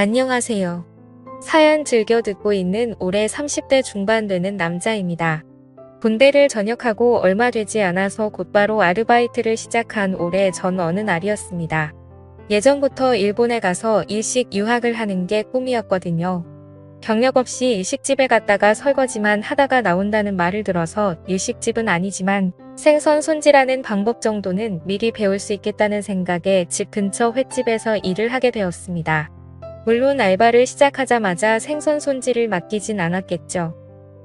안녕하세요. 사연 즐겨 듣고 있는 올해 30대 중반 되는 남자입니다. 군대를 전역하고 얼마 되지 않아서 곧바로 아르바이트를 시작한 올해 전 어느 날이었습니다. 예전부터 일본에 가서 일식 유학을 하는 게 꿈이었거든요. 경력 없이 일식집에 갔다가 설거지만 하다가 나온다는 말을 들어서 일식집은 아니지만 생선 손질하는 방법 정도는 미리 배울 수 있겠다는 생각에 집 근처 횟집에서 일을 하게 되었습니다. 물론 알바를 시작하자마자 생선 손질을 맡기진 않았겠죠.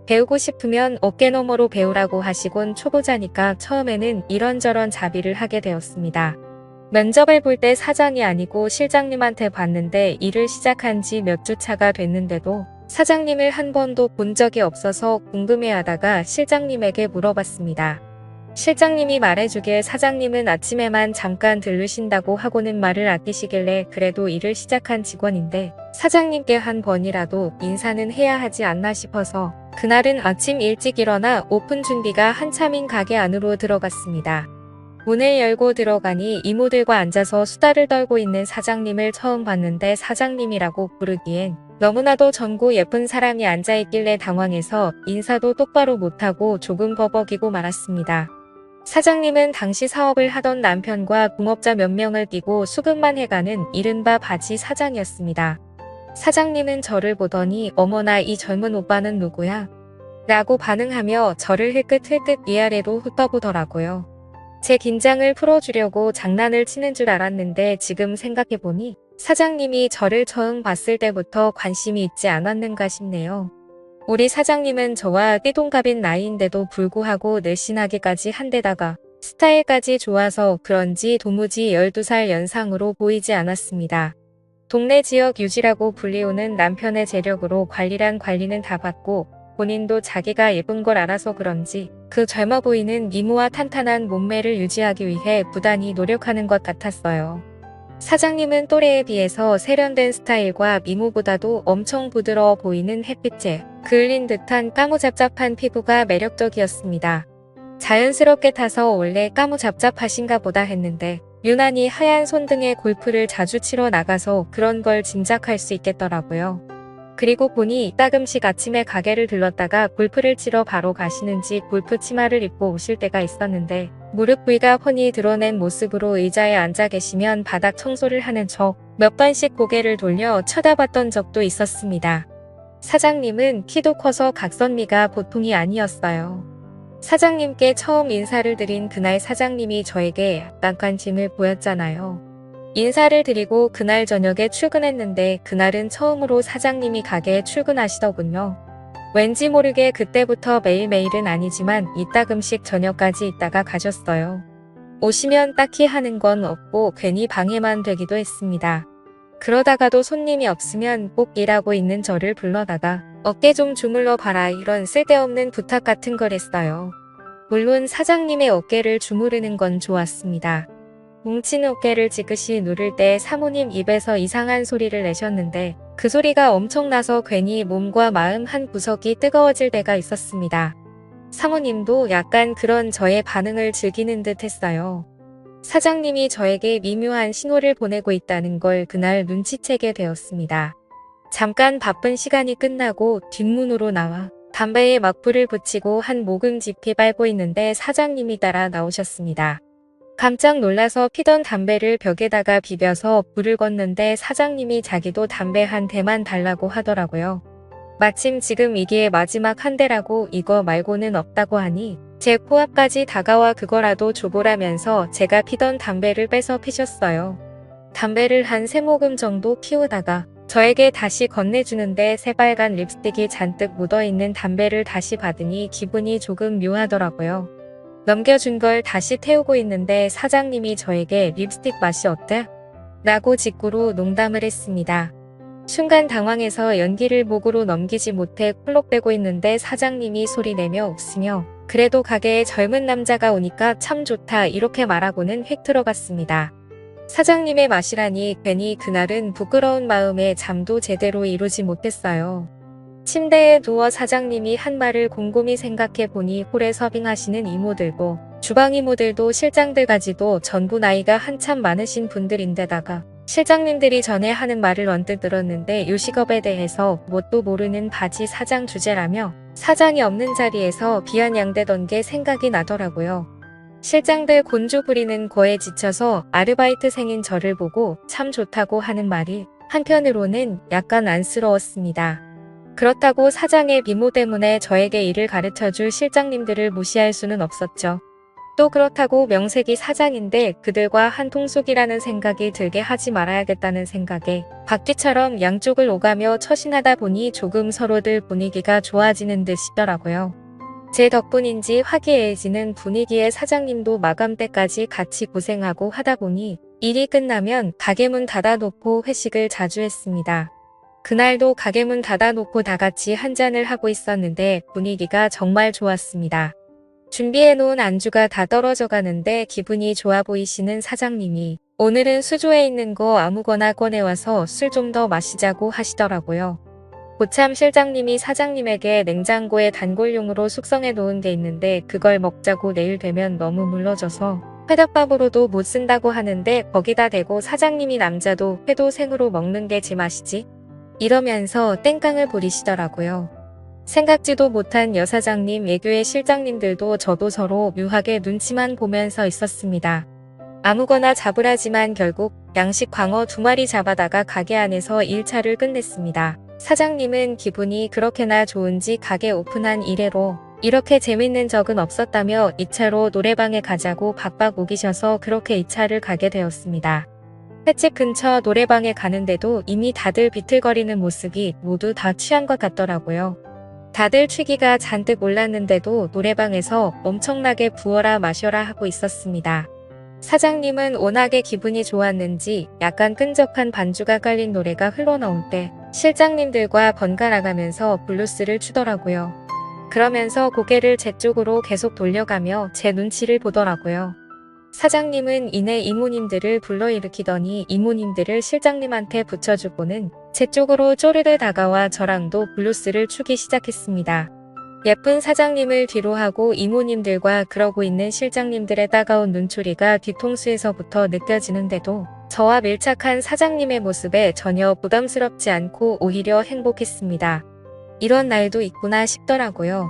배우고 싶으면 어깨너머로 배우라고 하시곤 초보자니까 처음에는 이런저런 자비를 하게 되었습니다. 면접을 볼 때 사장이 아니고 실장님한테 봤는데 일을 시작한 지 몇 주 차가 됐는데도 사장님을 한 번도 본 적이 없어서 궁금해하다가 실장님에게 물어봤습니다. 실장님이 말해주길 사장님은 아침에만 잠깐 들르신다고 하고는 말을 아끼시길래 그래도 일을 시작한 직원인데 사장님께 한 번이라도 인사는 해야 하지 않나 싶어서 그날은 아침 일찍 일어나 오픈 준비가 한참인 가게 안으로 들어갔습니다. 문을 열고 들어가니 이모들과 앉아서 수다를 떨고 있는 사장님을 처음 봤는데 사장님이라고 부르기엔 너무나도 젊고 예쁜 사람이 앉아있길래 당황해서 인사도 똑바로 못하고 조금 버벅이고 말았습니다. 사장님은 당시 사업을 하던 남편과 동업자 몇 명을 띄고 수급만 해가는 이른바 바지 사장이었습니다. 사장님은 저를 보더니 어머나 이 젊은 오빠는 누구야? 라고 반응하며 저를 흘끗흘끗 위아래로 훑어보더라고요. 제 긴장을 풀어주려고 장난을 치는 줄 알았는데 지금 생각해보니 사장님이 저를 처음 봤을 때부터 관심이 있지 않았는가 싶네요. 우리 사장님은 저와 띠동갑인 나이인데도 불구하고 늘씬하기까지 한데다가 스타일까지 좋아서 그런지 도무지 12살 연상으로 보이지 않았습니다. 동네 지역 유지라고 불리우는 남편의 재력으로 관리란 관리는 다 받고 본인도 자기가 예쁜 걸 알아서 그런지 그 젊어 보이는 미모와 탄탄한 몸매를 유지하기 위해 부단히 노력하는 것 같았어요. 사장님은 또래에 비해서 세련된 스타일과 미모보다도 엄청 부드러워 보이는 햇빛에 그을린 듯한 까무잡잡한 피부가 매력적이었습니다. 자연스럽게 타서 원래 까무잡잡하신가 보다 했는데 유난히 하얀 손등에 골프를 자주 치러 나가서 그런 걸 짐작할 수 있겠더라고요. 그리고 보니 따끔씩 아침에 가게를 들렀다가 골프를 치러 바로 가시는지 골프 치마를 입고 오실 때가 있었는데 무릎 부위가 훤히 드러낸 모습으로 의자에 앉아 계시면 바닥 청소를 하는 척 몇 번씩 고개를 돌려 쳐다봤던 적도 있었습니다. 사장님은 키도 커서 각선미가 보통이 아니었어요. 사장님께 처음 인사를 드린 그날 사장님이 저에게 약간 관심을 보였잖아요. 인사를 드리고 그날 저녁에 출근했는데 그날은 처음으로 사장님이 가게에 출근하시더군요. 왠지 모르게 그때부터 매일매일은 아니지만 이따금씩 저녁까지 있다가 가셨어요. 오시면 딱히 하는 건 없고 괜히 방해만 되기도 했습니다. 그러다가도 손님이 없으면 꼭 일하고 있는 저를 불러다가 어깨 좀 주물러 봐라 이런 쓸데없는 부탁 같은 걸 했어요. 물론 사장님의 어깨를 주무르는 건 좋았습니다. 뭉친 어깨를 지그시 누를 때 사모님 입에서 이상한 소리를 내셨는데 그 소리가 엄청나서 괜히 몸과 마음 한 구석이 뜨거워질 때가 있었습니다. 사모님도 약간 그런 저의 반응을 즐기는 듯 했어요. 사장님이 저에게 미묘한 신호를 보내고 있다는 걸 그날 눈치채게 되었습니다. 잠깐 바쁜 시간이 끝나고 뒷문으로 나와 담배에 막불을 붙이고 한 모금 지피 빨고 있는데 사장님이 따라 나오셨습니다. 깜짝 놀라서 피던 담배를 벽에다가 비벼서 불을 껐는데 사장님이 자기도 담배 한 대만 달라고 하더라고요. 마침 지금 이게 마지막 한 대라고 이거 말고는 없다고 하니 제 코앞까지 다가와 그거라도 줘보라면서 제가 피던 담배를 빼서 피셨어요. 담배를 한 3모금 정도 피우다가 저에게 다시 건네주는데 새빨간 립스틱이 잔뜩 묻어있는 담배를 다시 받으니 기분이 조금 묘하더라고요. 넘겨준 걸 다시 태우고 있는데 사장님이 저에게 립스틱 맛이 어때? 라고 직구로 농담을 했습니다. 순간 당황해서 연기를 목으로 넘기지 못해 콜록대고 있는데 사장님이 소리내며 웃으며 그래도 가게에 젊은 남자가 오니까 참 좋다 이렇게 말하고는 휙 들어갔습니다. 사장님의 맛이라니 괜히 그날은 부끄러운 마음에 잠도 제대로 이루지 못했어요. 침대에 누워 사장님이 한 말을 곰곰이 생각해 보니 홀에 서빙하시는 이모들도 주방 이모들도 실장들까지도 전부 나이가 한참 많으신 분들인데다가 실장님들이 전에 하는 말을 언뜻 들었는데 요식업에 대해서 뭣도 모르는 바지 사장 주제라며 사장이 없는 자리에서 비아냥대던 게 생각이 나더라고요. 실장들 곤주 부리는 거에 지쳐서 아르바이트생인 저를 보고 참 좋다고 하는 말이 한편으로는 약간 안쓰러웠습니다. 그렇다고 사장의 미모 때문에 저에게 일을 가르쳐줄 실장님들을 무시할 수는 없었죠. 또 그렇다고 명색이 사장인데 그들과 한통속이라는 생각이 들게 하지 말아야겠다는 생각에 박쥐처럼 양쪽을 오가며 처신하다 보니 조금 서로들 분위기가 좋아지는 듯이더라고요. 제 덕분인지 화기애애지는 분위기에 사장님도 마감 때까지 같이 고생하고 하다 보니 일이 끝나면 가게 문 닫아놓고 회식을 자주 했습니다. 그날도 가게 문 닫아놓고 다 같이 한잔을 하고 있었는데 분위기가 정말 좋았습니다. 준비해놓은 안주가 다 떨어져 가는데 기분이 좋아 보이시는 사장님이 오늘은 수조에 있는 거 아무거나 꺼내와서 술 좀 더 마시자고 하시더라고요. 고참 실장님이 사장님에게 냉장고에 단골용으로 숙성해 놓은 게 있는데 그걸 먹자고 내일 되면 너무 물러져서 회덮밥으로도 못 쓴다고 하는데 거기다 대고 사장님이 남자도 회도 생으로 먹는 게 제맛이지? 이러면서 땡깡을 부리시더라고요. 생각지도 못한 여사장님 외교의 실장님들도 저도 서로 묘하게 눈치만 보면서 있었습니다. 아무거나 잡으라지만 결국 양식 광어 2마리 잡아다가 가게 안에서 1차를 끝냈습니다. 사장님은 기분이 그렇게나 좋은지 가게 오픈한 이래로 이렇게 재밌는 적은 없었다며 2차로 노래방에 가자고 박박 우기셔서 그렇게 2차를 가게 되었습니다. 횟집 근처 노래방에 가는데도 이미 다들 비틀거리는 모습이 모두 다 취한 것 같더라고요. 다들 취기가 잔뜩 올랐는데도 노래방에서 엄청나게 부어라 마셔라 하고 있었습니다. 사장님은 워낙에 기분이 좋았는지 약간 끈적한 반주가 깔린 노래가 흘러나올 때 실장님들과 번갈아가면서 블루스를 추더라고요. 그러면서 고개를 제 쪽으로 계속 돌려가며 제 눈치를 보더라고요. 사장님은 이내 이모님들을 불러일으키더니 이모님들을 실장님한테 붙여주고는 제 쪽으로 쪼르르 다가와 저랑도 블루스를 추기 시작했습니다. 예쁜 사장님을 뒤로 하고 이모님들과 그러고 있는 실장님들의 따가운 눈초리가 뒤통수에서부터 느껴지는데도 저와 밀착한 사장님의 모습에 전혀 부담스럽지 않고 오히려 행복했습니다. 이런 날도 있구나 싶더라고요.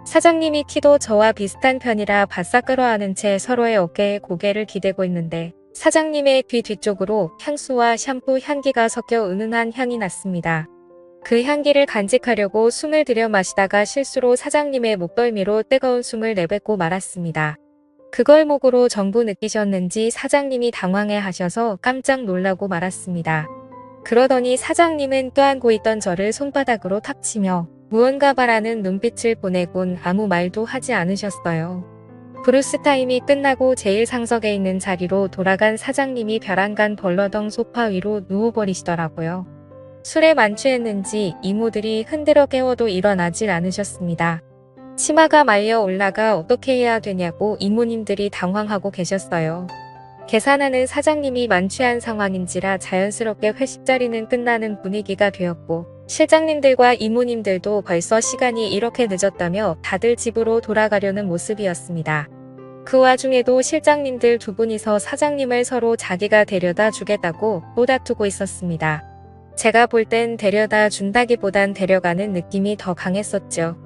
사장님이 키도 저와 비슷한 편이라 바싹 끌어안은 채 서로의 어깨에 고개를 기대고 있는데 사장님의 귀 뒤쪽으로 향수와 샴푸 향기가 섞여 은은한 향이 났습니다. 그 향기를 간직하려고 숨을 들여 마시다가 실수로 사장님의 목덜미로 뜨거운 숨을 내뱉고 말았습니다. 그걸 목으로 전부 느끼셨는지 사장님이 당황해 하셔서 깜짝 놀라고 말았습니다. 그러더니 사장님은 껴안고 있던 저를 손바닥으로 탁 치며 무언가 바라는 눈빛을 보내곤 아무 말도 하지 않으셨어요. 브루스 타임이 끝나고 제일 상석에 있는 자리로 돌아간 사장님이 벼랑간 벌러덩 소파 위로 누워버리시더라고요. 술에 만취했는지 이모들이 흔들어 깨워도 일어나질 않으셨습니다. 치마가 말려 올라가 어떻게 해야 되냐고 이모님들이 당황하고 계셨어요. 계산하는 사장님이 만취한 상황인지라 자연스럽게 회식 자리는 끝나는 분위기가 되었고 실장님들과 이모님들도 벌써 시간이 이렇게 늦었다며 다들 집으로 돌아가려는 모습이었습니다. 그 와중에도 실장님들 2분이서 사장님을 서로 자기가 데려다 주겠다고 또다투고 있었습니다. 제가 볼 땐 데려다 준다기보단 데려가는 느낌이 더 강했었죠.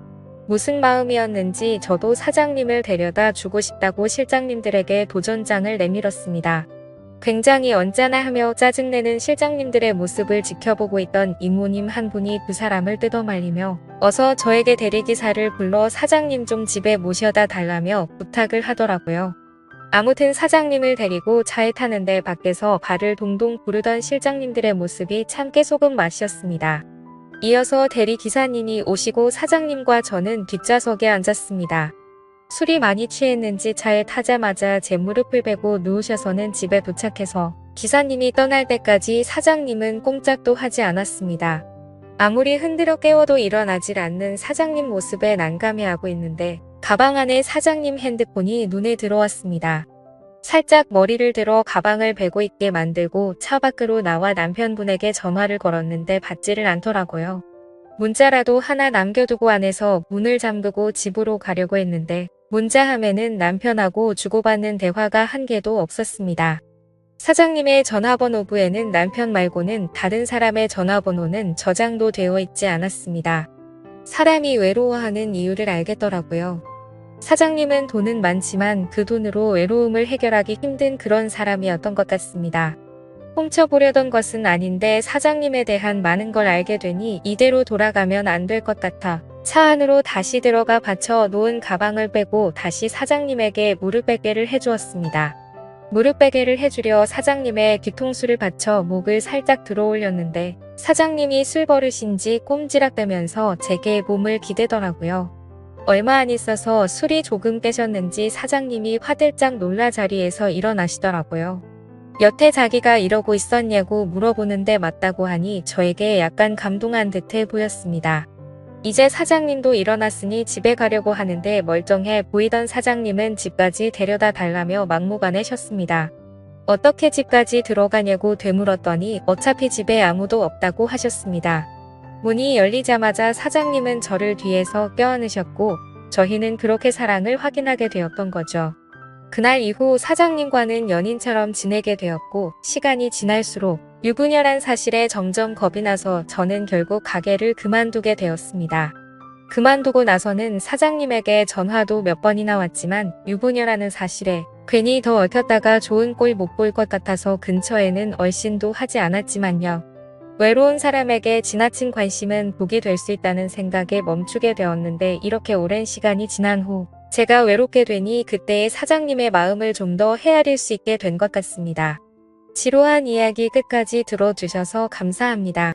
무슨 마음이었는지 저도 사장님을 데려다 주고 싶다고 실장님들에게 도전장을 내밀었습니다. 굉장히 언짢아하며 짜증내는 실장님들의 모습을 지켜보고 있던 이모님 한 분이 두 사람을 뜯어말리며 어서 저에게 대리기사를 불러 사장님 좀 집에 모셔다 달라며 부탁을 하더라고요. 아무튼 사장님을 데리고 차에 타는데 밖에서 발을 동동 구르던 실장님들의 모습이 참 깨소금 맛이었습니다. 이어서 대리기사님이 오시고 사장님과 저는 뒷좌석에 앉았습니다. 술이 많이 취했는지 차에 타자마자 제 무릎을 베고 누우셔서는 집에 도착해서 기사님이 떠날 때까지 사장님은 꼼짝도 하지 않았습니다. 아무리 흔들어 깨워도 일어나질 않는 사장님 모습에 난감해하고 있는데 가방 안에 사장님 핸드폰이 눈에 들어왔습니다. 살짝 머리를 들어 가방을 베고 있게 만들고 차 밖으로 나와 남편분에게 전화를 걸었는데 받지를 않더라고요. 문자라도 하나 남겨두고 안에서 문을 잠그고 집으로 가려고 했는데 문자 함에는 남편하고 주고받는 대화가 한 개도 없었습니다. 사장님의 전화번호부에는 남편 말고는 다른 사람의 전화번호는 저장도 되어 있지 않았습니다. 사람이 외로워하는 이유를 알겠더라고요. 사장님은 돈은 많지만 그 돈으로 외로움을 해결하기 힘든 그런 사람이었던 것 같습니다. 훔쳐보려던 것은 아닌데 사장님에 대한 많은 걸 알게 되니 이대로 돌아가면 안 될 것 같아 차 안으로 다시 들어가 받쳐 놓은 가방을 빼고 다시 사장님에게 무릎베개를 해주었습니다. 무릎베개를 해주려 사장님의 뒤통수를 받쳐 목을 살짝 들어 올렸는데 사장님이 술버릇인지 꼼지락대면서 제게 몸을 기대더라고요. 얼마 안 있어서 술이 조금 깨셨는지 사장님이 화들짝 놀라 자리에서 일어나시더라고요. 여태 자기가 이러고 있었냐고 물어보는데 맞다고 하니 저에게 약간 감동한 듯해 보였습니다. 이제 사장님도 일어났으니 집에 가려고 하는데 멀쩡해 보이던 사장님은 집까지 데려다 달라며 막무가내셨습니다. 어떻게 집까지 들어가냐고 되물었더니 어차피 집에 아무도 없다고 하셨습니다. 문이 열리자마자 사장님은 저를 뒤에서 껴안으셨고 저희는 그렇게 사랑을 확인하게 되었던 거죠. 그날 이후 사장님과는 연인처럼 지내게 되었고 시간이 지날수록 유부녀란 사실에 점점 겁이 나서 저는 결국 가게를 그만두게 되었습니다. 그만두고 나서는 사장님에게 전화도 몇 번이나 왔지만 유부녀라는 사실에 괜히 더 얽혔다가 좋은 꼴 못 볼 것 같아서 근처에는 얼씬도 하지 않았지만요. 외로운 사람에게 지나친 관심은 독이 될 수 있다는 생각에 멈추게 되었는데 이렇게 오랜 시간이 지난 후 제가 외롭게 되니 그때의 사장님의 마음을 좀 더 헤아릴 수 있게 된 것 같습니다. 지루한 이야기 끝까지 들어주셔서 감사합니다.